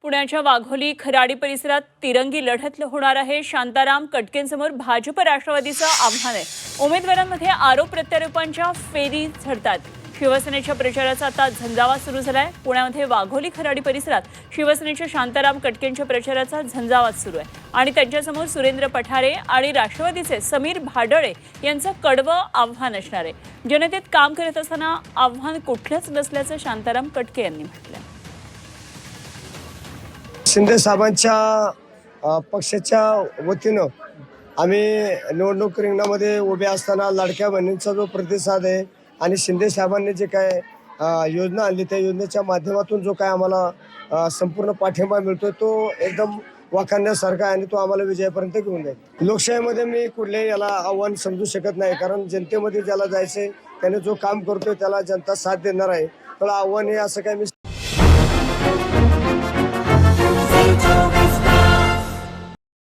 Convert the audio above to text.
पुण्याच्या वाघोली खराडी परिसरात तिरंगी लढत होणार आहे। शांताराम कटकेंसमोर भाजप राष्ट्रवादीचं आव्हान आहे। उमेदवारांमध्ये आरोप प्रत्यारोपांच्या फेरी झडतात। शिवसेनेच्या प्रचाराचा आता झंझावात सुरू झालाय। पुण्यामध्ये वाघोली खराडी परिसरात शिवसेनेच्या शांताराम कटकेंच्या प्रचाराचा झंझावात सुरू आहे आणि त्यांच्यासमोर सुरेंद्र पठारे आणि राष्ट्रवादीचे समीर भाडळे यांचं कडवं आव्हान असणार आहे। जनतेत काम करत असताना आव्हान कुठलंच नसल्याचं शांताराम कटके यांनी म्हटलंय। शिंदे साहेबांच्या पक्षाच्या वतीनं आम्ही निवडणूक रिंगणामध्ये उभे असताना लाडक्या बहिणींचा जो प्रतिसाद आहे आणि शिंदे साहेबांनी जे काय योजना आणली त्या योजनेच्या माध्यमातून जो काय आम्हाला संपूर्ण पाठिंबा मिळतो तो एकदम वाखाणण्यासारखा आहे आणि तो आम्हाला विजयापर्यंत घेऊन जाईल। लोकशाहीमध्ये मी कुठल्याही याला आव्हान समजू शकत नाही, कारण जनतेमध्ये ज्याला जायचंय त्याने जो काम करतोय त्याला जनता साथ देणार आहे। तर आव्हान हे असं काय मी